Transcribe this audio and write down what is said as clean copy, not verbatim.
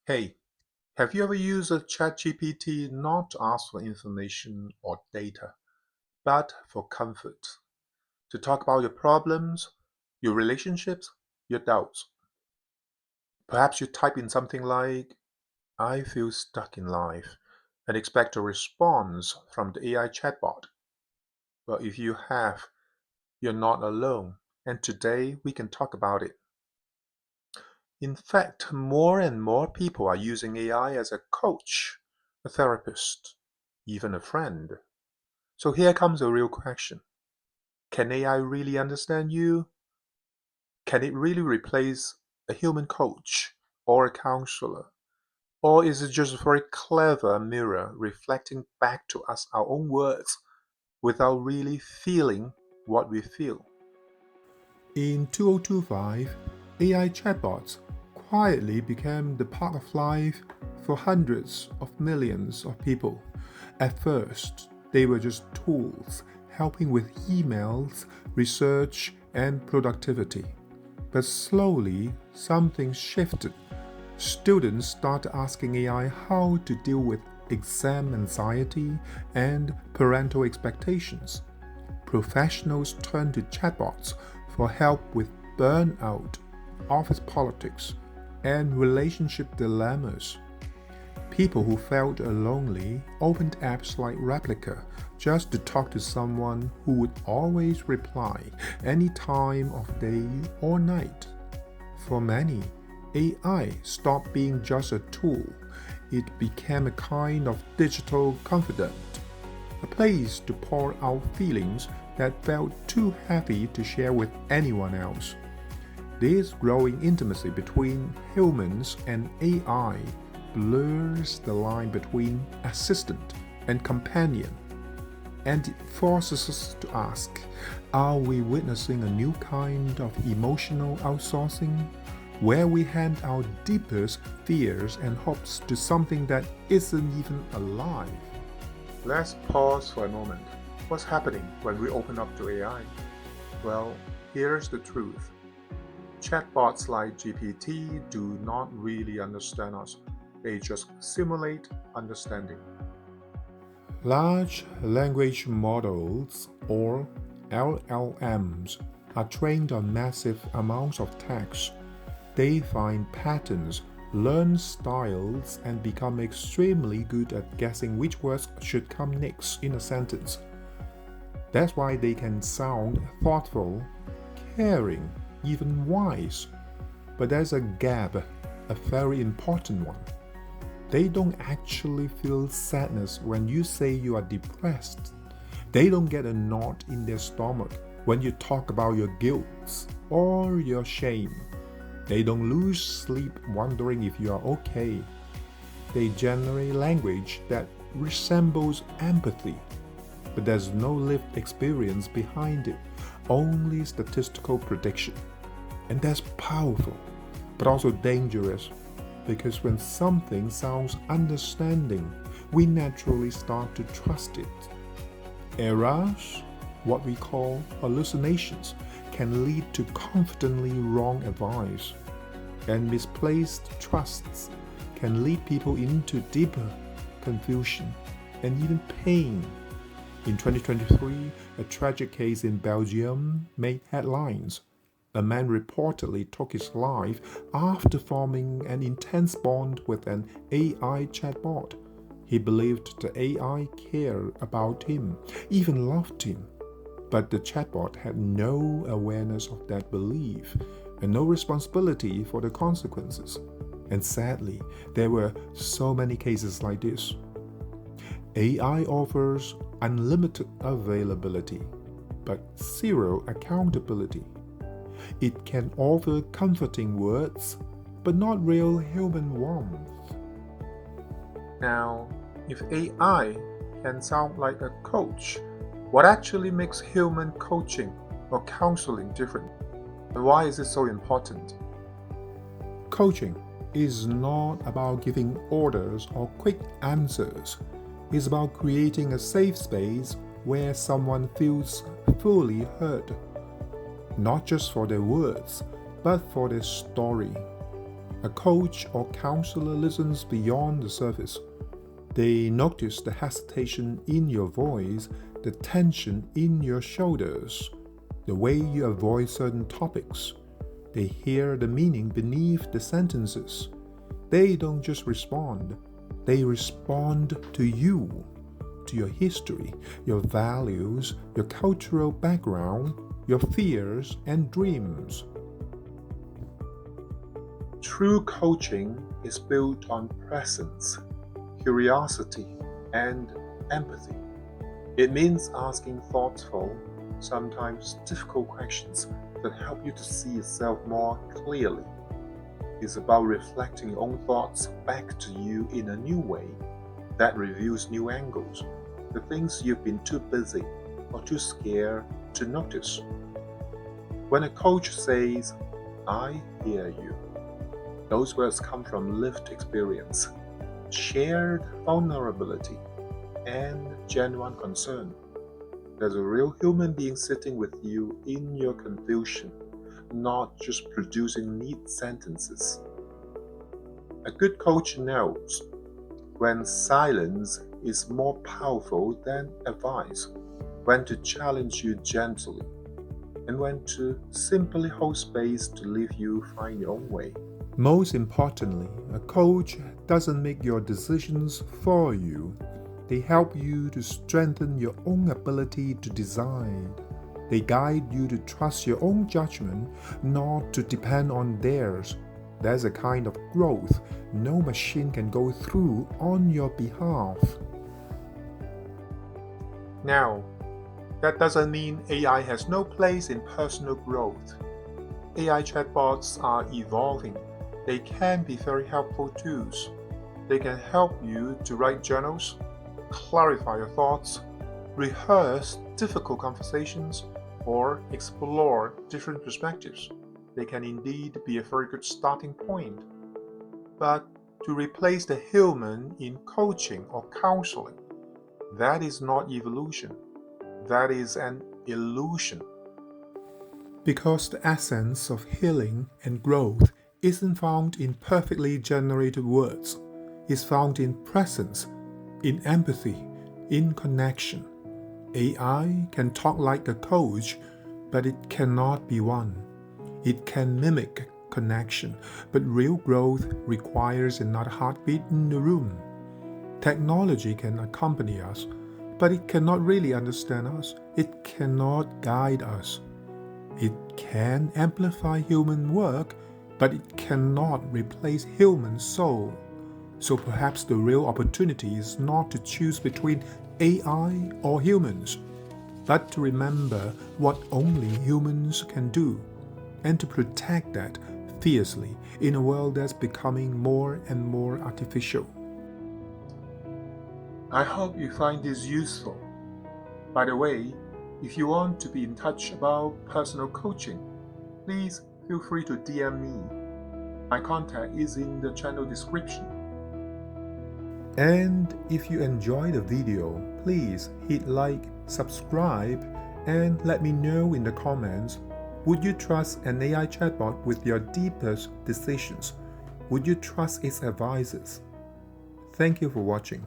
Hey, have you ever used a ChatGPT not to ask for information or data, but for comfort? To talk about your problems, your relationships, your doubts? Perhaps you type in something like, I feel stuck in life, and expect a response from the AI chatbot. Well, if you have, you're not alone, and today we can talk about it. In fact, more and more people are using AI as a coach, a therapist, even a friend. So here comes a real question. Can AI really understand you? Can it really replace a human coach or a counselor? Or is it just a very clever mirror reflecting back to us our own words without really feeling what we feel? In 2025, AI chatbots quietly became the part of life for hundreds of millions of people. At first, they were just tools helping with emails, research, and productivity. But slowly, something shifted. Students started asking AI how to deal with exam anxiety and parental expectations. Professionals turn to chatbots for help with burnout, office politics, and relationship dilemmas. People who felt lonely opened apps like Replika just to talk to someone who would always reply any time of day or night. For many, AI stopped being just a tool. It became a kind of digital confidant, a place to pour out feelings that felt too heavy to share with anyone else. This growing intimacy between humans and AI blurs the line between assistant and companion, and it forces us to ask, are we witnessing a new kind of emotional outsourcing, where we hand our deepest fears and hopes to something that isn't even alive? Let's pause for a moment. What's happening when we open up to AI? Well, here's the truth. Chatbots like GPT do not really understand us. They just simulate understanding. Large language models, or LLMs, are trained on massive amounts of text. They find patterns, learn styles, and become extremely good at guessing which words should come next in a sentence. That's why they can sound thoughtful, caring, even wise. But there's a gap, a very important one. They don't actually feel sadness when you say you are depressed. They don't get a knot in their stomach when you talk about your guilt or your shame. They don't lose sleep wondering if you are okay. They generate language that resembles empathy, but there's no lived experience behind it, only statistical prediction. And that's powerful, but also dangerous, because when something sounds understanding, we naturally start to trust it. Errors, what we call hallucinations, can lead to confidently wrong advice, and misplaced trusts can lead people into deeper confusion and even pain. In 2023, a tragic case in Belgium made headlines. A man reportedly took his life after forming an intense bond with an AI chatbot. He believed the AI cared about him, even loved him. But the chatbot had no awareness of that belief and no responsibility for the consequences. And sadly, there were so many cases like this. AI offers unlimited availability, but zero accountability. It can offer comforting words, but not real human warmth. Now, if AI can sound like a coach, what actually makes human coaching or counseling different? And why is it so important? Coaching is not about giving orders or quick answers. It's about creating a safe space where someone feels fully heard, not just for their words, but for their story. A coach or counselor listens beyond the surface. They notice the hesitation in your voice, the tension in your shoulders, the way you avoid certain topics. They hear the meaning beneath the sentences. They don't just respond, they respond to you, to your history, your values, your cultural background, your fears and dreams. True coaching is built on presence, curiosity, and empathy. It means asking thoughtful, sometimes difficult questions that help you to see yourself more clearly. It's about reflecting your own thoughts back to you in a new way that reveals new angles, the things you've been too busy or too scared to notice. When a coach says, "I hear you," those words come from lived experience, shared vulnerability, and genuine concern. There's a real human being sitting with you in your confusion, not just producing neat sentences. A good coach knows when silence is more powerful than advice, when to challenge you gently, and when to simply hold space to leave you find your own way. Most importantly, a coach doesn't make your decisions for you. They help you to strengthen your own ability to decide. They guide you to trust your own judgment, not to depend on theirs. There's a kind of growth no machine can go through on your behalf. Now, that doesn't mean AI has no place in personal growth. AI chatbots are evolving. They can be very helpful tools. They can help you to write journals, clarify your thoughts, rehearse difficult conversations, or explore different perspectives. They can indeed be a very good starting point. But to replace the human in coaching or counseling, that is not evolution. That is an illusion. Because the essence of healing and growth isn't found in perfectly generated words. It's found in presence, in empathy, in connection. AI can talk like a coach, but it cannot be one. It can mimic connection, but real growth requires another heartbeat in the room. Technology can accompany us, but it cannot really understand us. It cannot guide us. It can amplify human work, but it cannot replace human soul. So perhaps the real opportunity is not to choose between AI or humans, but to remember what only humans can do, and to protect that fiercely in a world that's becoming more and more artificial. I hope you find this useful. By the way, if you want to be in touch about personal coaching, please feel free to DM me. My contact is in the channel description. And if you enjoyed the video, please hit like, subscribe, and let me know in the comments, would you trust an AI chatbot with your deepest decisions? Would you trust its advices? Thank you for watching.